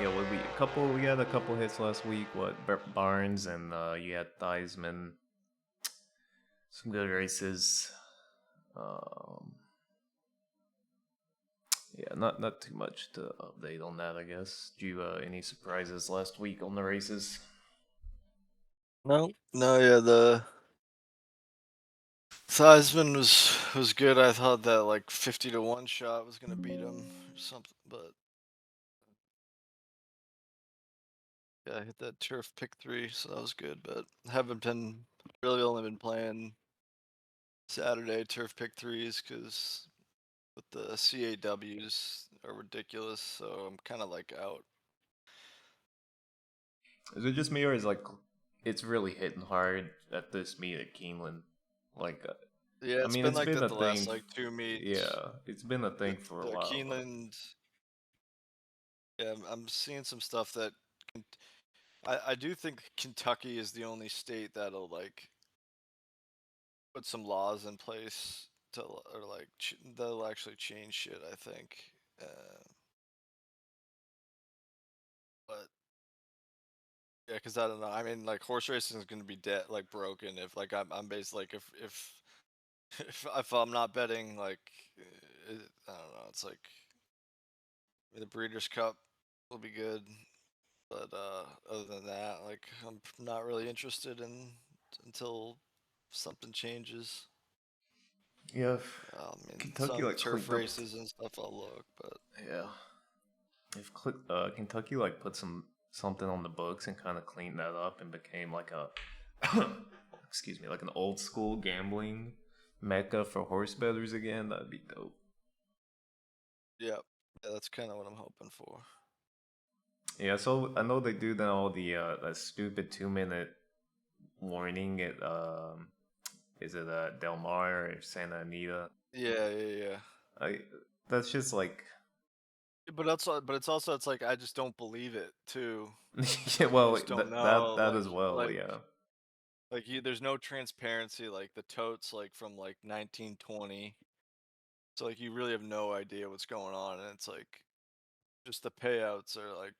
Yeah, what we had a couple hits last week. What Barnes and you had Theismann. Some good races. Um, yeah, not too much to update on that. I guess. Do you any surprises last week on the races? No, no, yeah, the Theismann was good. I thought that like 50 to 1 shot was gonna beat him or something, but yeah, I hit that turf pick three, so that was good. But haven't been really only been playing Saturday turf pick threes because with the CAWs are ridiculous, so I'm kind of like out. Is it just me or is like it's really hitting hard at this meet at Keeneland? Like, Yeah, I it's mean, been it's like been that a the last thing. like two meets. Yeah, it's been a thing for a The while, but Keeneland, yeah, I'm seeing some stuff that I do think Kentucky is the only state that'll like put some laws in place to or like that'll actually change shit. I think, but yeah, because I don't know. I mean, like horse racing is going to be dead, like broken if like I'm based like if if I'm not betting like I don't know. It's like the Breeders' Cup will be good, but other than that, like I'm not really interested in until something changes. yeah, if I mean, Kentucky some like turf clicked up. races and stuff I'll look, but Yeah, if Kentucky like put something on the books and kind of cleaned that up and became like a excuse me, like an old school gambling mecca for horse bettors again, that'd be dope. yeah, yeah, that's kind of what I'm hoping for. Yeah, so I know they do that all the that stupid 2 minute warning at is it Del Mar or Santa Anita? Yeah, yeah, yeah. I that's just like But it's also it's like I just don't believe it too. yeah, Like you well just don't that know. that as well, Like yeah. there's no transparency. Like the totes like from like 1920. So like you really have no idea what's going on, and it's like just the payouts are like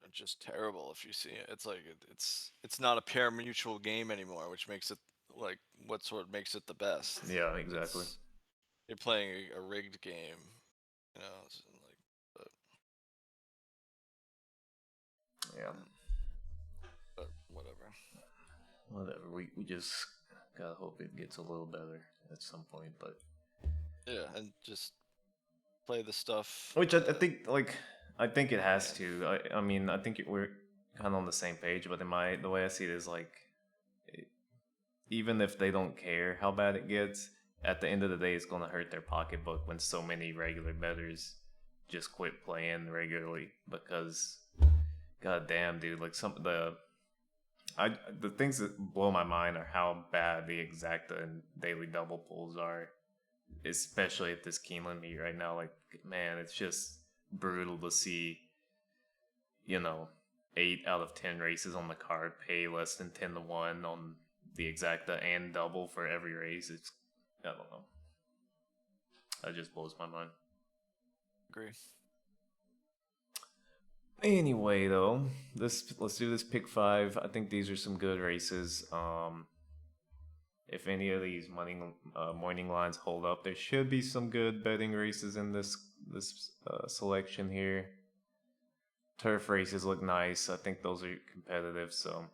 are just terrible if you see it. It's like it's not a pair mutual game anymore, which makes it like what's what makes it the best. Yeah, Like exactly. it's you're playing a rigged game, like but, Yeah. but whatever. Whatever. We just gotta hope it gets a little better at some point, but Yeah, and just play the stuff which I that think like I think it has can. to. I mean I think we're kind of on the same page, but in my the way I see it is like even if they don't care how bad it gets, at the end of the day, it's going to hurt their pocketbook when so many regular bettors just quit playing regularly because, god damn, dude, like the things that blow my mind are how bad the exacta and daily double pulls are, especially at this Keeneland meet right now. Like, man, it's just brutal to see, you know, 8 out of 10 races on the card pay less than 10 to 1 on the exacta and double for every race. It's I don't know. That just blows my mind. Agree. Anyway, though, let's do this pick five. I think these are some good races. If any of these morning lines hold up, there should be some good betting races in this selection here. Turf races look nice. I think those are competitive, so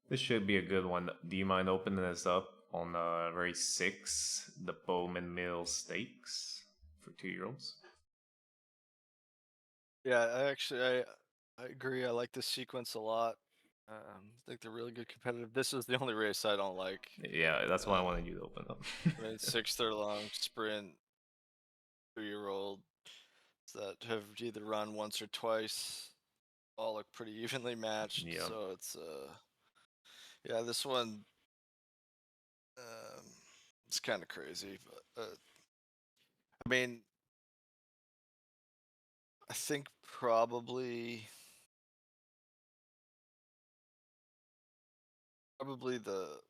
this should be a good one. Do you mind opening this up on race 6, the Bowman Mill Stakes for 2-year-olds? Yeah, I agree. I like this sequence a lot. I think they're really good competitive. This is the only race I don't like. Yeah, that's why I Uh, wanted you to open up. I mean, 6 furlong sprint, 2-year-old that have either run once or twice. All look pretty evenly matched. Yeah. So it's yeah, this one um, it's kind of crazy. But I mean, I think probably the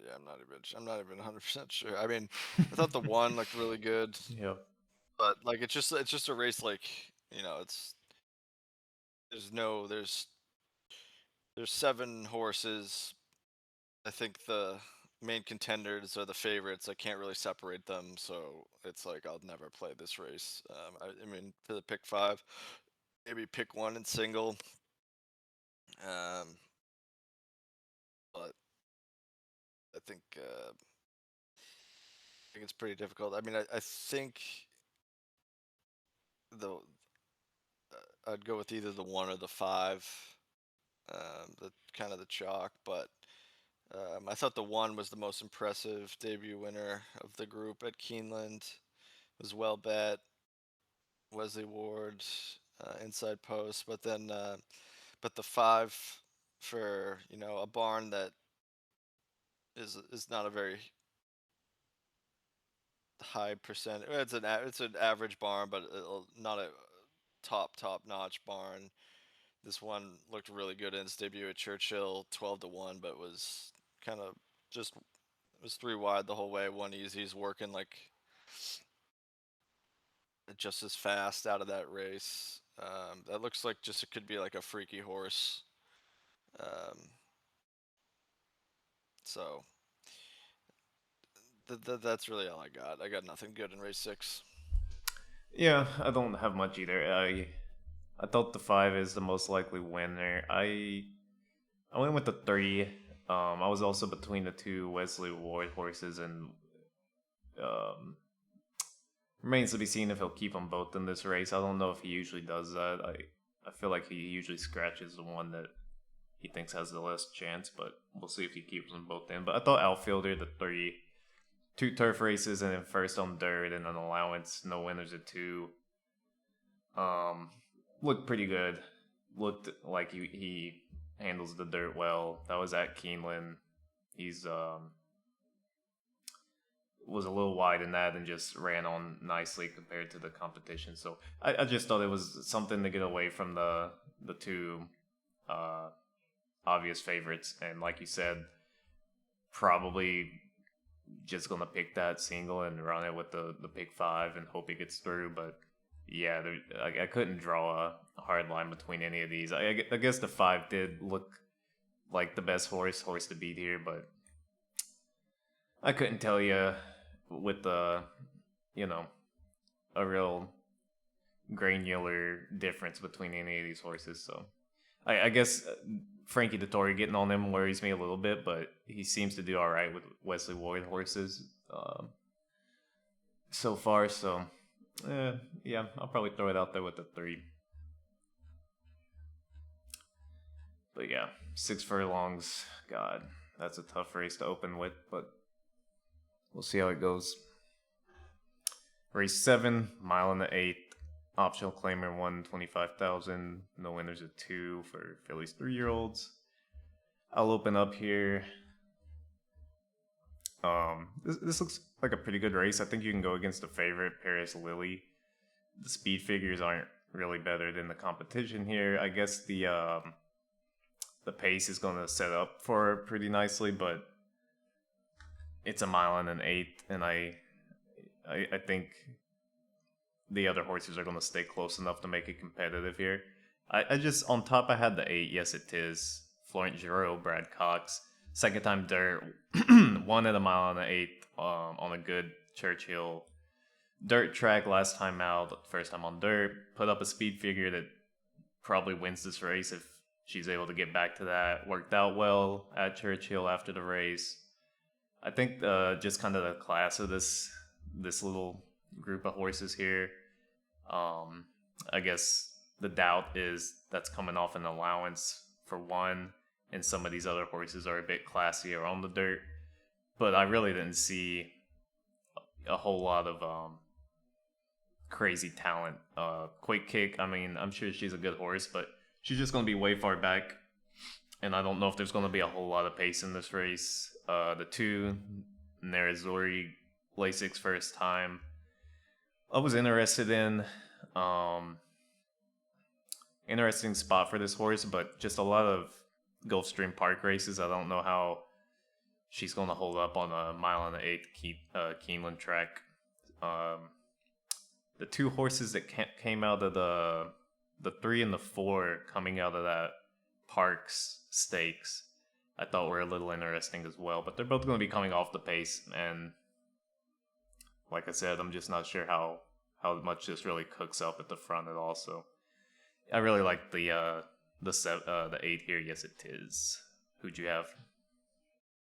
Yeah, I'm not even 100% sure. I mean, I thought the one looked really good, Yep. but like it's just a race like, you know, it's there's no there's 7 horses. I think the main contenders are the favorites. I can't really separate them, so it's like I'll never play this race. I mean, for the pick 5, maybe pick one in single. Um, but I think it's pretty difficult. I mean, I think the I'd go with either the 1 or the 5, the kind of the chalk. But I thought the 1 was the most impressive debut winner of the group at Keeneland. Was well bet. Wesley Ward, inside post, but the 5 for a barn that is not a very high percent. It's an average barn, but not a top notch barn. This one looked really good in its debut at Churchill, 12-1, but was kind of just it was 3 wide the whole way. One easy. He's working like just as fast out of that race. That looks like just it could be like a freaky horse. Um, so that's really all I got. I got nothing good in race 6. Yeah, I don't have much either. I thought the 5 is the most likely winner. I went with the 3. I was also between the 2 Wesley Ward horses, and um, remains to be seen if he'll keep them both in this race. I don't know if he usually does that. I feel like he usually scratches the one that he thinks has the less chance, but we'll see if he keeps them both in. But I thought outfielder, the 3, 2 turf races, and then first on dirt and an allowance, no winners at 2. Um, Looked pretty good. Looked like he handles the dirt well. That was at Keeneland. He's was a little wide in that and just ran on nicely compared to the competition. So I just thought it was something to get away from the 2 uh, obvious favorites. And like you said, probably just gonna pick that single and run it with the pick 5 and hope it gets through. But yeah, I couldn't draw a hard line between any of these. I guess the 5 did look like the best horse to beat here, but I couldn't tell you with the a real granular difference between any of these horses. So I guess Frankie Dettori getting on him worries me a little bit, but he seems to do all right with Wesley Ward horses so far. So yeah, I'll probably throw it out there with the 3. But yeah, 6 furlongs. God, that's a tough race to open with, but we'll see how it goes. Race 7, mile and the 8th. Optional claimer 125,000. No winners at 2 for Phillies 3-year-olds. I'll open up here. This looks like a pretty good race. I think you can go against the favorite, Paris Lily. The speed figures aren't really better than the competition here. I guess the pace is going to set up for it pretty nicely, but it's a mile and an 8th, and I think the other horses are going to stay close enough to make it competitive here. I just, on top, I had the 8, yes it is, Florent Giroux, Brad Cox. Second time dirt, won at a mile and an 8th on a good Churchill dirt track last time out, first time on dirt. Put up a speed figure that probably wins this race if she's able to get back to that. Worked out well at Churchill after the race. I think just kind of the class of this little group of horses here. I guess the doubt is that's coming off an allowance for 1, and some of these other horses are a bit classier on the dirt. But I really didn't see a whole lot of crazy talent. Quick Kick, I mean, I'm sure she's a good horse, but she's just going to be way far back. And I don't know if there's going to be a whole lot of pace in this race. The 2, Narazori, Lasix first time. I was interested in. Interesting spot for this horse, but just a lot of Gulfstream Park races. I don't know how she's going to hold up on a mile and an eighth Keeneland track. Um, the two horses that came out of the 3 and the 4 coming out of that Parks Stakes, I thought were a little interesting as well. But they're both going to be coming off the pace, and like I said, I'm just not sure how much this really cooks up at the front at all. So I really like the 8 here. Yes, it is. Who'd you have?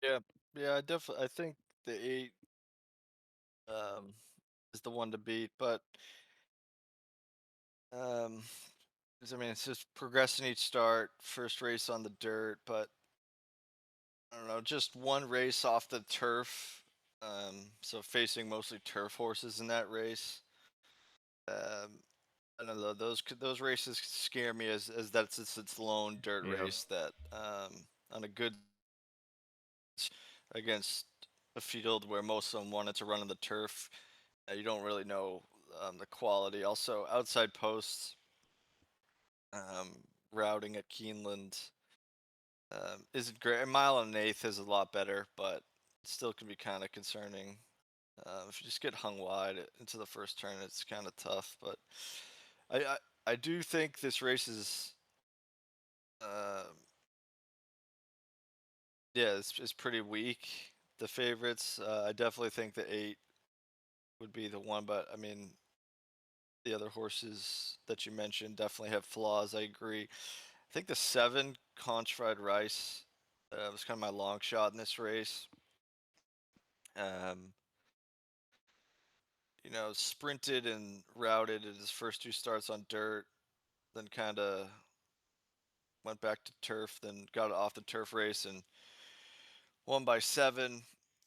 Yeah, yeah, I think the 8 um is the one to beat, but um 'cause, I mean it's just progressing each start, first race on the dirt, but I don't know, just one race off the turf. So facing mostly turf horses in that race. Um, I don't know, those races scare me as that's its lone dirt Yeah. race that on a good against a field where most of them wanted to run on the turf. You don't really know the quality. Also, outside posts routing at Keeneland isn't great. A mile and an eighth is a lot better, but still can be kind of concerning. If you just get hung wide into the first turn, it's kind of tough. But I, I I do think this race is uh, yeah, it's pretty weak. The favorites, I definitely think the 8 would be the one, but I mean the other horses that you mentioned definitely have flaws. I agree. I think the 7 Conch Fried Rice was kind of my long shot in this race. Um, sprinted and routed in his first 2 starts on dirt, then kind of went back to turf, then got off the turf race and won by 7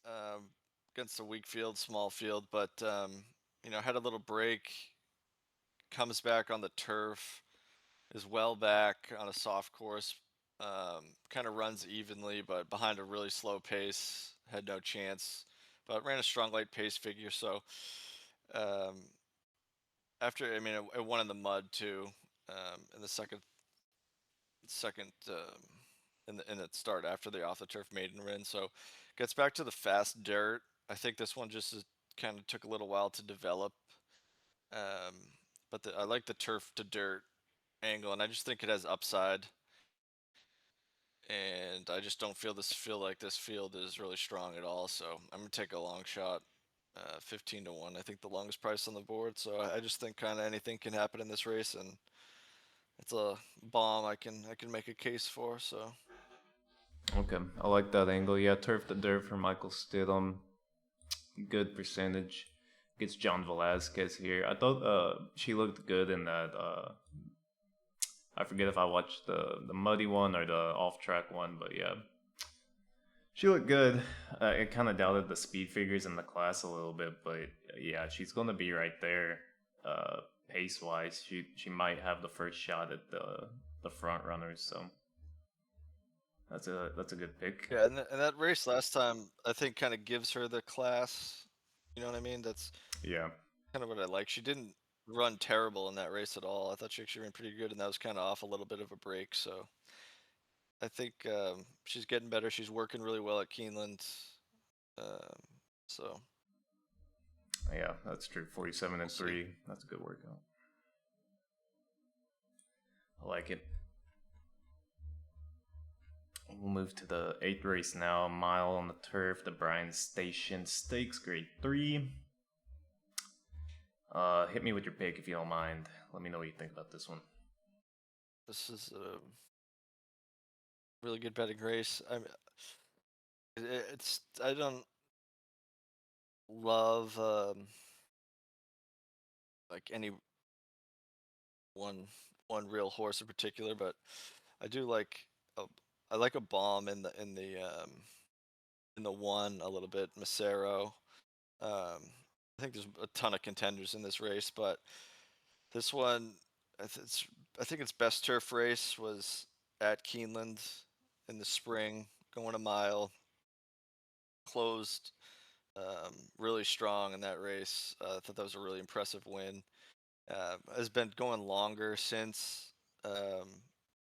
um, against a weak field, small field, but had a little break, comes back on the turf, is well back on a soft course, kind of runs evenly, but behind a really slow pace, had no chance, but ran a strong light pace figure. So um, after, I mean, it won in the mud too, in the second in the start after the off the turf maiden win. So gets back to the fast dirt. I think this one just kind of took a little while to develop. Um, but I like the turf to dirt angle, and I just think it has upside. And I just don't feel like this field is really strong at all. So I'm gonna take a long shot, 15 to 1. I think the longest price on the board. So I just think kind of anything can happen in this race, and it's a bomb I can make a case for. So Okay, I like that angle. Yeah, turf to dirt for Michael Stidham. Good percentage. Gets John Velasquez here. I thought she looked good in that. I forget if I watched the muddy one or the off track one, but yeah, she looked good. I kind of doubted the speed figures in the class a little bit, but yeah, she's gonna be right there. Pace wise, she might have the first shot at the front runners. So that's a good pick. yeah, and that race last time I think kind of gives her the class. You know what I mean? That's Yeah. kind of what I like. She didn't run terrible in that race at all. I thought she actually ran pretty good, and that was kind of off a little bit of a break. So I think she's getting better. She's working really well at Keeneland. Um, so Yeah, that's true. 47 we'll and see. 3. That's a good workout. I like it. We'll move to the 8th race now. A mile on the turf, the Bryan Station Stakes, grade 3. Hit me with your pick if you don't mind. Let me know what you think about this one. This is a really good betting race. It's I don't love like any one one real horse in particular, but I do like a, I like a bomb in the one a little bit, Macero. I think there's a ton of contenders in this race, but this one, it's I think its best turf race was at Keeneland in the spring, going a mile, closed really strong in that race. I thought that was a really impressive win. Has been going longer since, um,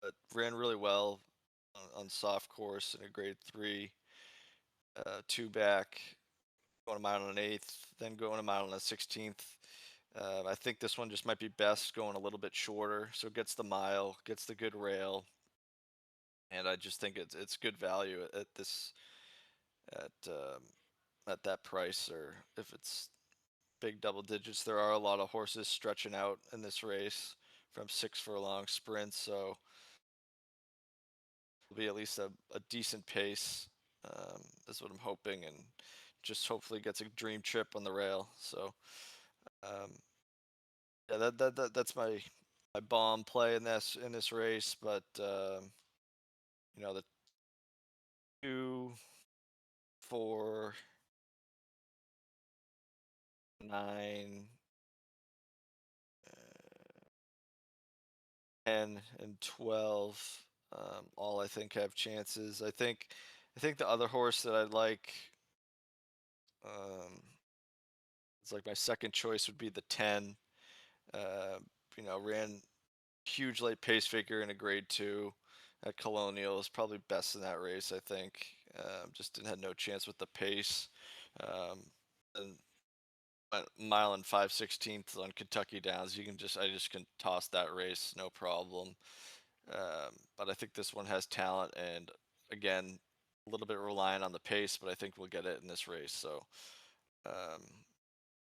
but ran really well on soft course in a grade 3. two back, going a mile and an eighth, then going a mile and a 16th. I think this one just might be best going a little bit shorter, so it gets the mile, gets the good rail, and I just think it's good value at this at at that price, or if it's big double digits. There are a lot of horses stretching out in this race from 6 furlong sprints, so it'll be at least a decent pace. Is what I'm hoping, and just hopefully gets a dream trip on the rail. So um, yeah, that's my bomb play in this race. But the 2, 4, 9, 10, and 12, all I think have chances. I think the other horse that I like, um, it's like my second choice would be the 10. Uh, ran huge late pace figure in a grade 2 at Colonial. Is probably best in that race, I think. Just didn't had no chance with the pace. Um, and a mile and 5/16 on Kentucky Downs. I just can toss that race, no problem. But I think this one has talent, and again, a little bit reliant on the pace, but I think we'll get it in this race. So, um,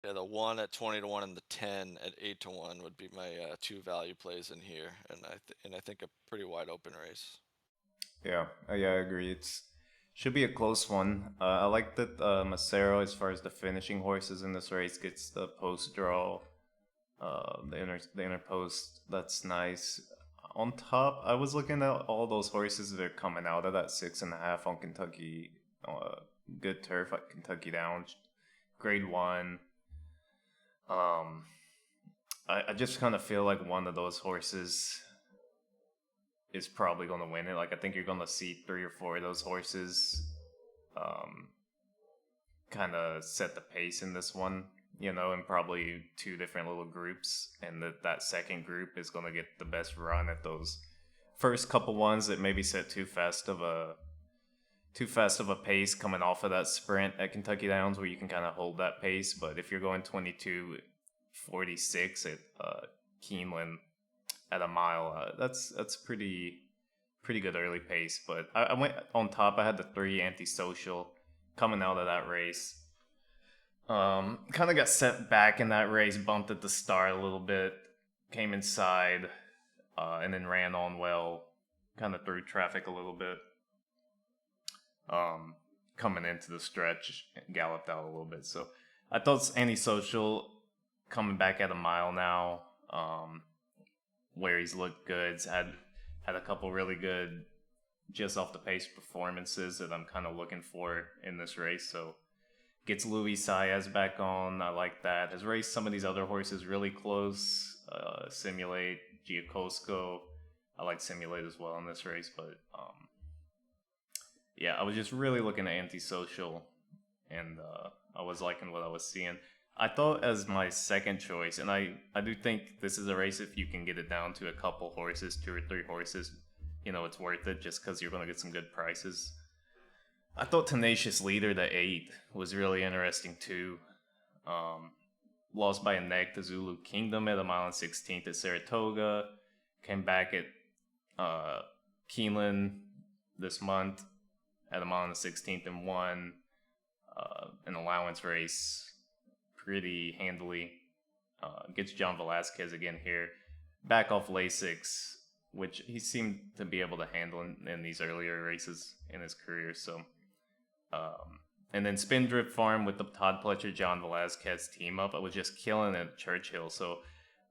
yeah, the 1 at 20 to 1 and the 10 at 8 to 1 would be my two value plays in here, and I think a pretty wide open race. Yeah, yeah, I agree. It's should be a close one. I like that Macero, as far as the finishing horses in this race, gets the post draw, the inner post. That's nice. On top, I was looking at all those horses that are coming out of that 6.5 on Kentucky, good turf at Kentucky Downs, Grade 1. Um, I just kind of feel like one of those horses is probably going to win it. Like, I think you're going to see 3 or 4 of those horses um, kind of set the pace in this one, in probably 2 different little groups. And that second group is going to get the best run at those first couple ones that maybe set too fast of a pace coming off of that sprint at Kentucky Downs, where you can kind of hold that pace. But if you're going 22:46 at Keeneland at a mile, that's pretty good early pace. But I went on top. I had the 3 Antisocial coming out of that race. Kind of got set back in that race, bumped at the start a little bit, came inside, and then ran on well, kind of through traffic a little bit. Coming into the stretch, galloped out a little bit. So I thought Antisocial coming back at a mile now, where he's looked good. Had a couple really good just off the pace performances that I'm kind of looking for in this race. So gets Luis Saez back on. I like that. Has raced some of these other horses really close. Simulate, Giacosco. I like Simulate as well in this race, but yeah, I was just really looking at Antisocial, and I was liking what I was seeing. I thought as my second choice, and I do think this is a race, if you can get it down to a couple horses, 2 or 3 horses, it's worth it just because you're going to get some good prices. I thought Tenacious Leader, the 8, was really interesting too. Lost by a neck to Zulu Kingdom at a mile and 16th at Saratoga. Came back at Keeneland this month at a mile and 16th and won an allowance race pretty handily. Gets John Velasquez again here. Back off Lasix, which he seemed to be able to handle in these earlier races in his career. So, and then Spindrift Farm with the Todd Pletcher, John Velasquez team up. I was just killing it at Churchill. So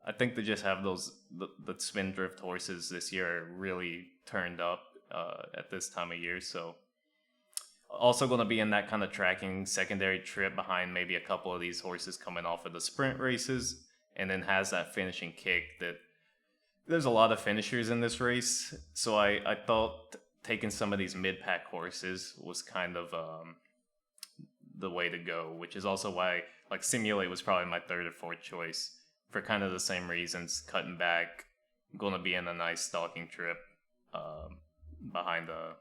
I think to just have the Spindrift horses this year are really turned up at this time of year. So also going to be in that kind of tracking secondary trip behind maybe a couple of these horses coming off of the sprint races, and then has that finishing kick that there's a lot of finishers in this race. So I thought taking some of these mid-pack horses was kind of the way to go, which is also why like Simulate was probably my third or fourth choice for kind of the same reasons. Cutting back, going to be in a nice stalking trip behind a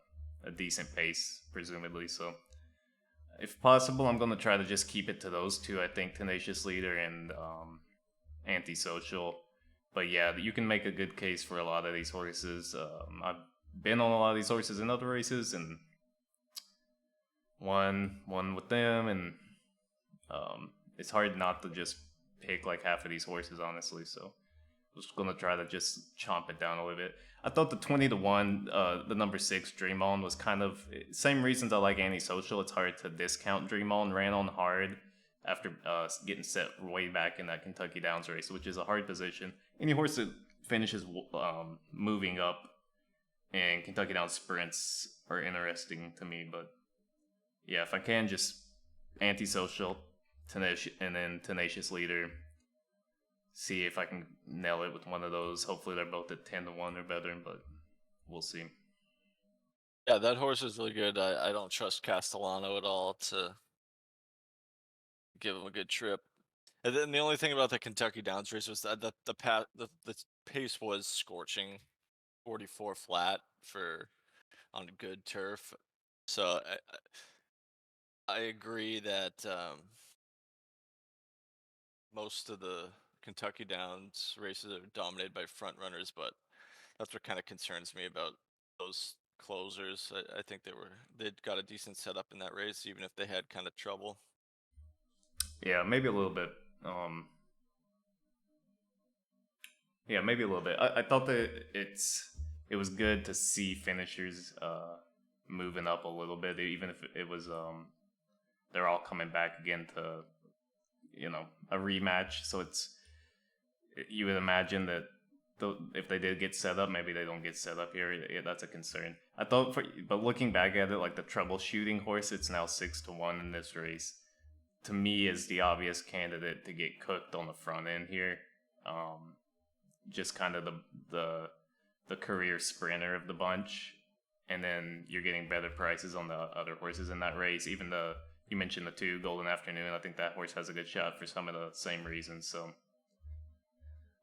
decent pace, presumably. So if possible, I'm gonna try to just keep it to those two. I think Tenacious Leader and Antisocial. But yeah, you can make a good case for a lot of these horses. I've been on a lot of these horses in other races and won with them, and it's hard not to just pick like half of these horses, honestly. So I was gonna try to just chomp it down a little bit. I thought the 20-1, the number 6 Dream On was kind of same reasons I like Antisocial. It's hard to discount Dream On. Ran on hard after getting set way back in that Kentucky Downs race, which is a hard position. Any horse that finishes moving up in Kentucky Downs sprints are interesting to me. But yeah, if I can, just Antisocial, and then Tenacious Leader. See if I can nail it with one of those. Hopefully, they're both at 10-1 or better, but we'll see. Yeah, that horse is really good. I don't trust Castellano at all to give him a good trip. And then the only thing about the Kentucky Downs race was that the pace was scorching, 44 flat for on good turf. So I agree that most of the Kentucky Downs races are dominated by front runners, but that's what kind of concerns me about those closers. I think they'd got a decent setup in that race, even if they had kind of trouble. Yeah, maybe a little bit. Um, yeah, maybe a little bit. I thought that it was good to see finishers moving up a little bit, even if it was they're all coming back again to a rematch. So you would imagine that if they did get set up, maybe they don't get set up here. Yeah, that's a concern. I thought, but looking back at it, like the troubleshooting horse, it's now 6-1 in this race. To me, is the obvious candidate to get cooked on the front end here. Just kind of the career sprinter of the bunch, and then you're getting better prices on the other horses in that race. Even you mentioned the 2 Golden Afternoon. I think that horse has a good shot for some of the same reasons. So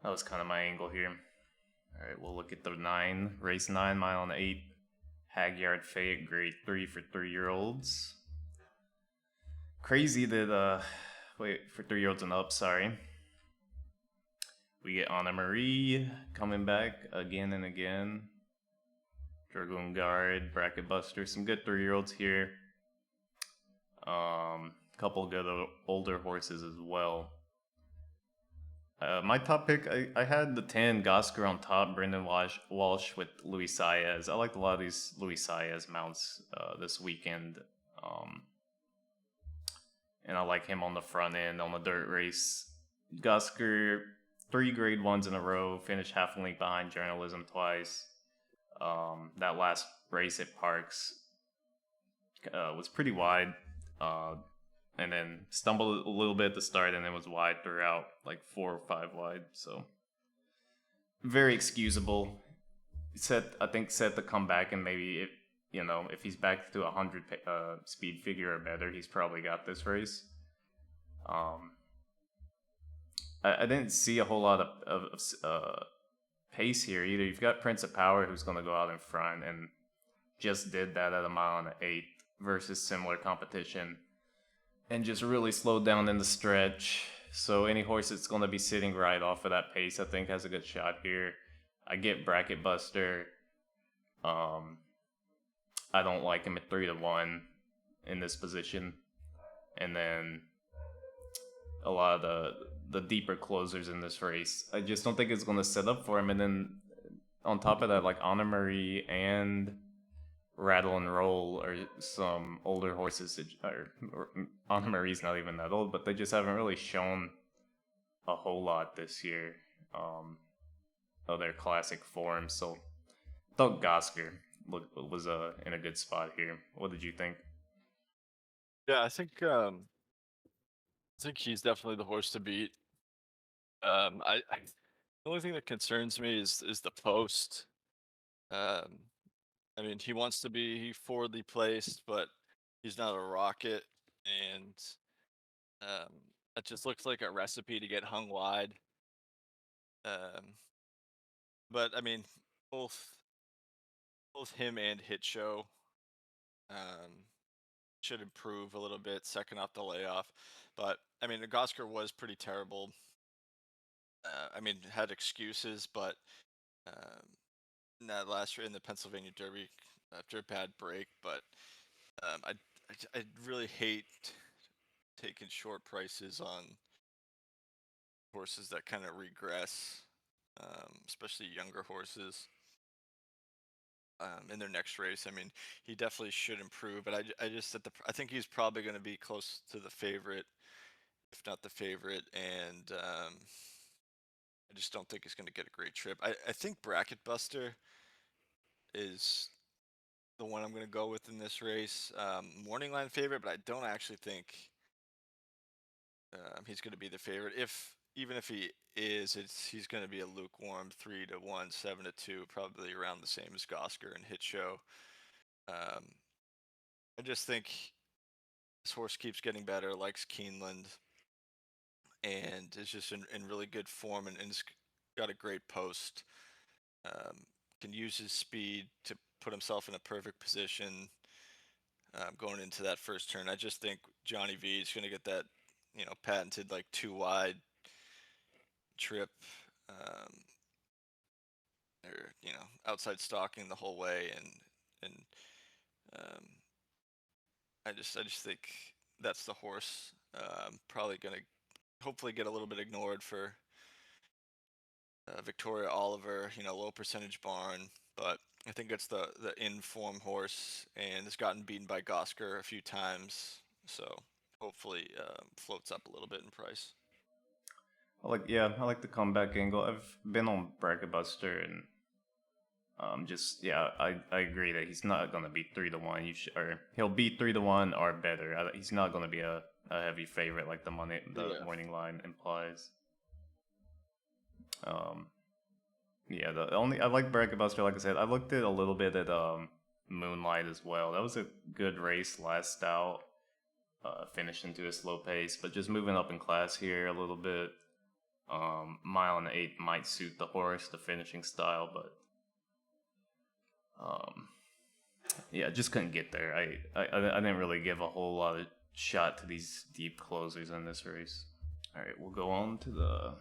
that was kind of my angle here. All right, we'll look at the 9 race 9 mile on 8 Hagyard Fayette grade 3 for 3-year-olds. Crazy that wait for 3-year-olds and up. Sorry. We get Anna Marie coming back again and again. Dragoon Guard, Bracket Buster, some good 3-year-olds here. Couple good older horses as well. My top pick, I had the 10 Gosker on top, Brendan Walsh with Luis Saez. I liked a lot of these Luis Saez mounts this weekend. And I like him on the front end on the dirt race. Gosker, 3 grade 1s in a row, finished half a length behind Journalism twice. That last race at Parks was pretty wide. And then stumbled a little bit at the start and then was wide throughout, like 4 or 5 wide. So very excusable. I think set to come back, and maybe if he's back to 100 speed figure or better, he's probably got this race. I didn't see a whole lot of pace here either. You've got Prince of Power, who's going to go out in front and just did that at a mile and an 8 versus similar competition, and just really slowed down in the stretch. So any horse that's going to be sitting right off of that pace, I think, has a good shot here. I get Bracket Buster. I don't like him at 3-1 in this position. And then a lot of the deeper closers in this race, I just don't think it's going to set up for him. And then on top of that, like Anna Marie and Rattle and Roll are some older horses. Or Anna Marie's not even that old, but they just haven't really shown a whole lot this year of their classic form. So I thought Gosker was in a good spot here. What did you think? Yeah, I think he's definitely the horse to beat. The only thing that concerns me is the post. Um, I mean, he wants to be forwardly placed, but he's not a rocket, and um, that just looks like a recipe to get hung wide. Um, but I mean, both him and Hit Show, um, should improve a little bit, second off the layoff. But I mean, Gosker was pretty terrible. I mean, had excuses, but um, in that last year in the Pennsylvania Derby after a bad break. But I really hate taking short prices on horses that kind of regress, especially younger horses. In their next race, I mean, he definitely should improve, but I just I think he's probably going to be close to the favorite, if not the favorite, and I just don't think he's going to get a great trip. I think Bracket Buster is the one I'm going to go with in this race. Morning line favorite, but I don't actually think he's going to be the favorite. If even if he is, he's going to be a lukewarm 3-1, 7-2, probably around the same as Gosker and Hit Show. Um, I just think this horse keeps getting better, likes Keeneland, and is just in really good form, and has got a great post. Um, can use his speed to put himself in a perfect position going into that first turn. I just think Johnny V is going to get that, patented like too wide trip, um, or outside stalking the whole way, and um, I just think that's the horse. Probably going to hopefully get a little bit ignored for Victoria Oliver, low percentage barn, but I think it's the in-form horse and has gotten beaten by Gosker a few times, so hopefully floats up a little bit in price. I like the comeback angle. I've been on Bracket Buster and I agree that he's not gonna be 3-1. Or he'll be 3-1 or better. He's not gonna be a heavy favorite like the Yeah. morning line implies. Um, yeah, the only I like Bracket Buster. Like I said, I looked at a little bit at Moonlight as well. That was a good race last out. Finishing to a slow pace, but just moving up in class here a little bit. Mile and 8 might suit the horse, the finishing style, but um, yeah, just couldn't get there. I didn't really give a whole lot of shot to these deep closers in this race. All right, we'll go on to the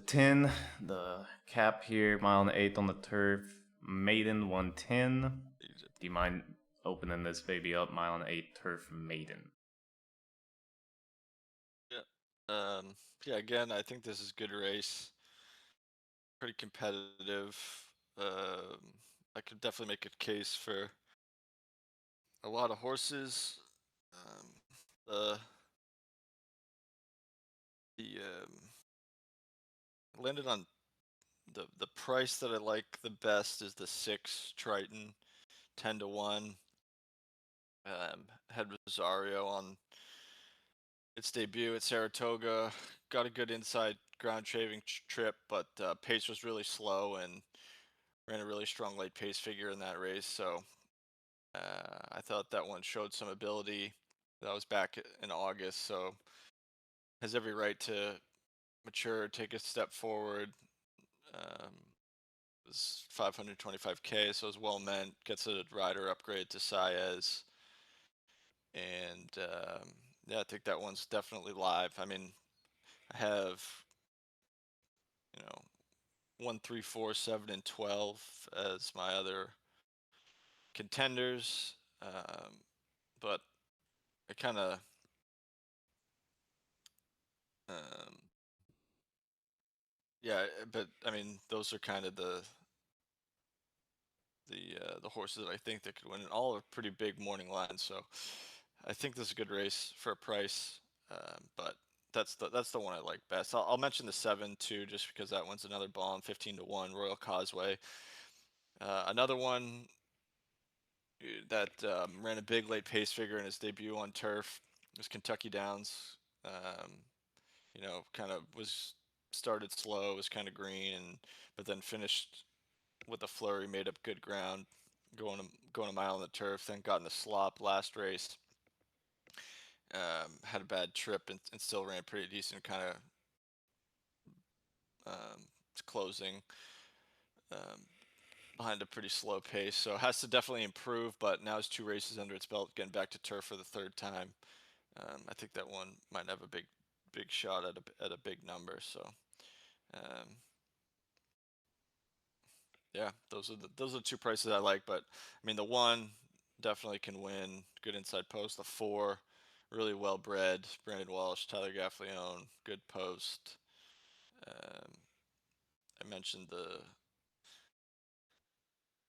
10, the cap here, mile and 8 on the turf, maiden 110. Do you mind opening this baby up? Mile and 8 turf maiden. Yeah. Yeah. Again, I think this is a good race. Pretty competitive. I could definitely make a case for a lot of horses. The landed on the price that I like the best is the 6 Triton, 10-1. Had Rosario on its debut at Saratoga. Got a good inside ground shaving trip, but pace was really slow and ran a really strong late pace figure in that race. So I thought that one showed some ability. That was back in August, so has every right to mature, take a step forward. Um, it was 525K, so it was well meant. Gets a rider upgrade to Saez, and yeah, I think that one's definitely live. I mean, I have you know 1, 3, 4, 7, and 12 as my other contenders, but I kind of um, yeah, but I mean, those are kind of the horses that I think that could win, and all are pretty big morning lines. So I think this is a good race for a price, but that's the one I like best. I'll mention the 7 too, just because that one's another bomb, 15-1 Royal Causeway. Another one that ran a big late pace figure in his debut on turf was Kentucky Downs. Um, kind of was started slow, was kind of green, but then finished with a flurry, made up good ground, going a mile on the turf, then got in the slop last race. Had a bad trip and still ran pretty decent kind of closing. Um, behind a pretty slow pace, so it has to definitely improve. But now it's 2 races under its belt, getting back to turf for the third time. I think that one might have a big shot at a big number. So um, yeah, those are the two prices I like. But I mean, the one definitely can win. Good inside post. The four, really well bred. Brandon Walsh, Tyler Gaffleone, good post. Um, I mentioned the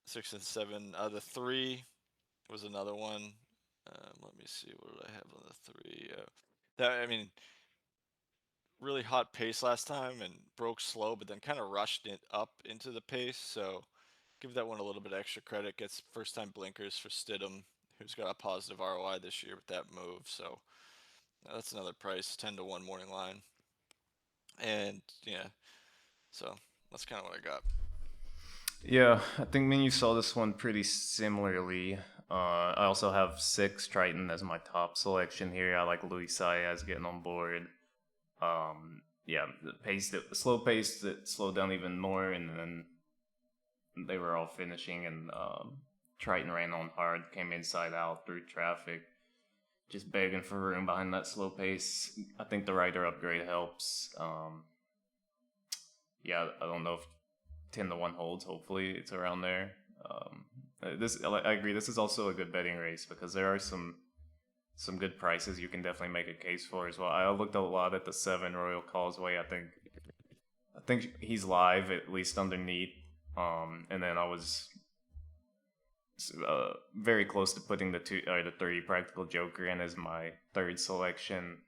6 and 7. The three was another one. Let me see, what did I have on the three? That I mean, really hot pace last time and broke slow, but then kind of rushed it up into the pace. So give that one a little bit extra credit. Gets first time blinkers for Stidham, who's got a positive ROI this year with that move. So that's another price, 10-1 morning line. And yeah, so that's kind of what I got. Yeah, I think me and you saw this one pretty similarly. I also have 6 Triton as my top selection here. I like Luis Saez getting on board. Yeah, the slow pace that slowed down even more, and then they were all finishing, and Triton ran on hard, came inside out through traffic, just begging for room behind that slow pace. I think the rider upgrade helps. Yeah, I don't know if 10-1 holds. Hopefully, it's around there. I agree. This is also a good betting race because there are some good prices you can definitely make a case for as well. I looked a lot at the 7 Royal Causeway. I think he's live at least underneath. And then I was very close to putting the 30 Practical Joker in as my third selection.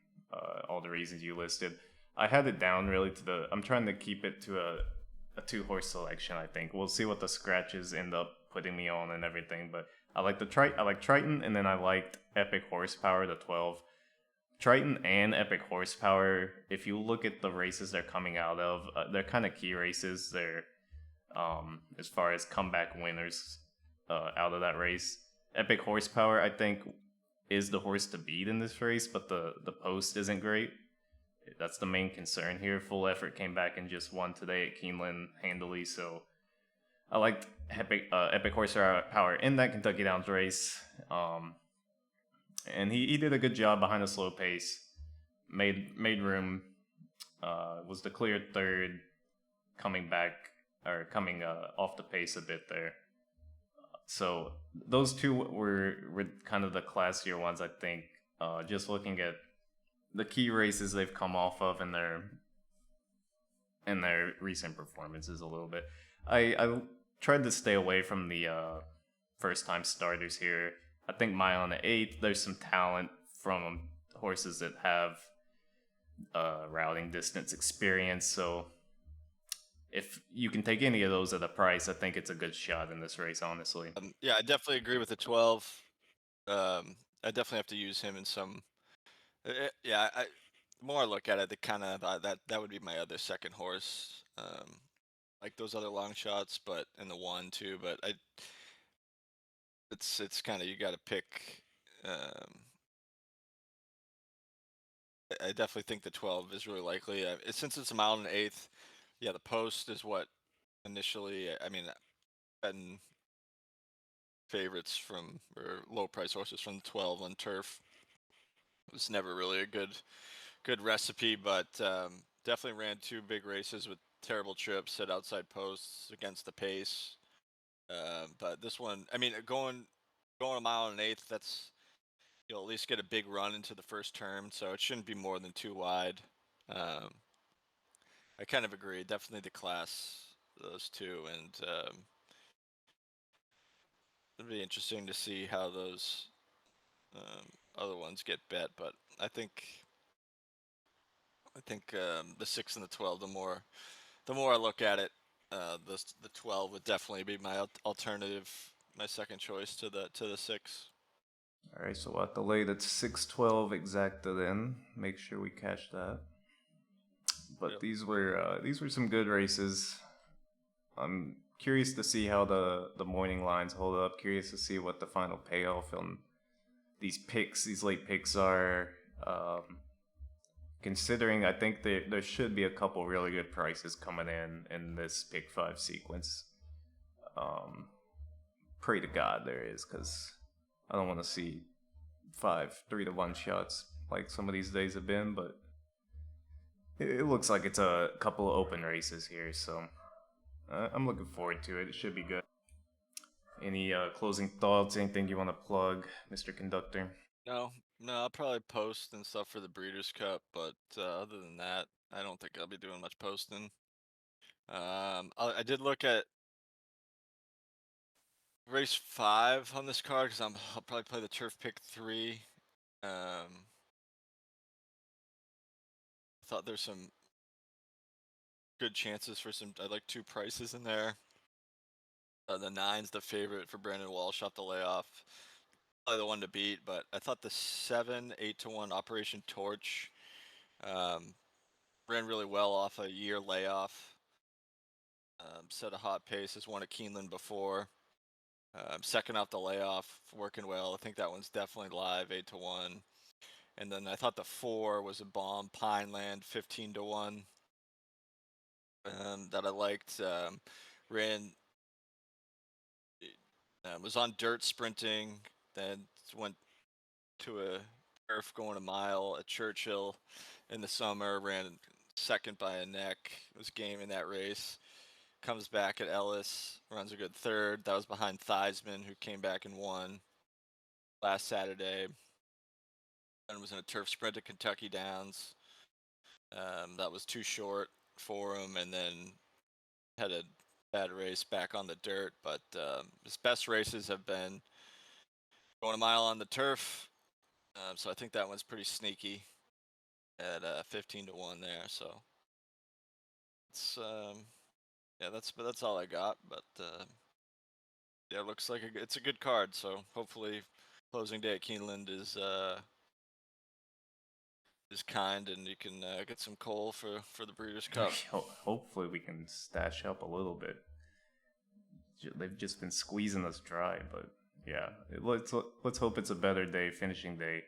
All the reasons you listed. I had it down really to I'm trying to keep it to a 2-horse selection. I think we'll see what the scratches end up putting me on and everything. But I like I like Triton, and then I liked Epic Horsepower, the 12. Triton and Epic Horsepower, if you look at the races they're coming out of, they're kind of key races. They're as far as comeback winners out of that race. Epic Horsepower, I think, is the horse to beat in this race, but the post isn't great. That's the main concern here. Full Effort came back and just won today at Keeneland handily, so I liked Epic Horsepower in that Kentucky Downs race. And he did a good job behind a slow pace. Made room. Was the clear third, coming off the pace a bit there. So those two were kind of the classier ones, I think. Just looking at the key races they've come off of in their recent performances a little bit. I tried to stay away from the first time starters here. I think Mile on the 8th, there's some talent from horses that have routing distance experience. So if you can take any of those at a price, I think it's a good shot in this race, honestly. Yeah, I definitely agree with the 12. I definitely have to use him in some. Yeah, the more I look at it, the kind of that would be my other second horse. Like those other long shots, but in the 1 too. But it's kind of, you got to pick. I definitely think the 12 is really likely. Since it's a mile and an eighth, yeah, the post is what initially. I mean, betting favorites from, or low price horses from the 12 on turf was never really a good recipe, but definitely ran 2 big races with terrible trips at outside posts against the pace. But this one, I mean, going a mile and an eighth, that's, you'll at least get a big run into the first turn, so it shouldn't be more than 2 wide. I kind of agree. Definitely the class, those two, and it'd be interesting to see how those other ones get bet. But I think the 6 and the 12. The more I look at it, the 12 would definitely be my alternative, my second choice to the 6. All right, so we'll have to lay that 612 exacta then. Make sure we catch that. But Yep. these were some good races. I'm curious to see how the morning lines hold up. Curious to see what the final payoff on these late picks are. Considering, I think there should be a couple really good prices coming in this pick 5 sequence. Pray to God there is, because I don't want to see 3-1 shots like some of these days have been, but it looks like it's a couple of open races here, so I'm looking forward to it. It should be good. Any closing thoughts? Anything you want to plug, Mr. Conductor? No, no, I'll probably post and stuff for the Breeders' Cup, but other than that, I don't think I'll be doing much posting. I did look at race 5 on this card because I'll probably play the turf pick 3. Thought there's some good chances for some. I like 2 prices in there. The 9's the favorite for Brandon Walsh off the layoff. Probably the one to beat, but I thought the 7, 8-1 Operation Torch ran really well off a year layoff. Set a hot pace, has won at Keeneland before. Second off the layoff, working well. I think that one's definitely live, 8-1. And then I thought the 4 was a bomb, Pineland, 15-1. That I liked. Ran, was on dirt sprinting, then went to a turf going a mile at Churchill in the summer, ran second by a neck, was game in that race. Comes back at Ellis, runs a good third. That was behind Theismann, who came back and won last Saturday. And was in a turf sprint at Kentucky Downs. That was too short for him, and then had a bad race back on the dirt. But his best races have been going a mile on the turf. So I think that one's pretty sneaky at 15-1 there. So it's yeah, that's all I got. But yeah, it looks like it's a good card. So hopefully, closing day at Keeneland is kind, and you can get some coal for the Breeders' Cup. Hopefully we can stash up a little bit. They've just been squeezing us dry, but yeah, let's hope it's a better day, finishing day.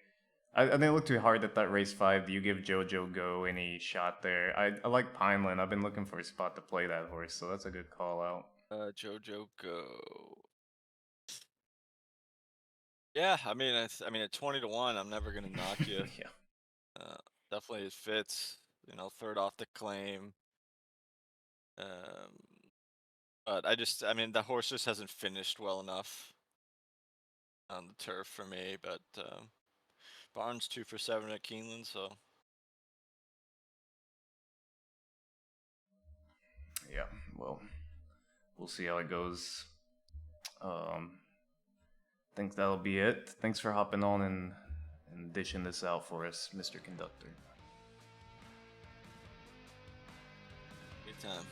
I didn't look too hard at that race 5. Do you give JoJo Go any shot there? I like Pineland. I've been looking for a spot to play that horse, so that's a good call out. JoJo Go. Yeah, I mean, at 20-1, I'm never gonna knock you. Yeah. Definitely it fits. Third off the claim. But the horse just hasn't finished well enough on the turf for me. But Barnes 2 for 7 at Keeneland, so Yeah, well, we'll see how it goes. Think that'll be it. Thanks for hopping on and dishing this out for us, Mr. Conductor. anytime.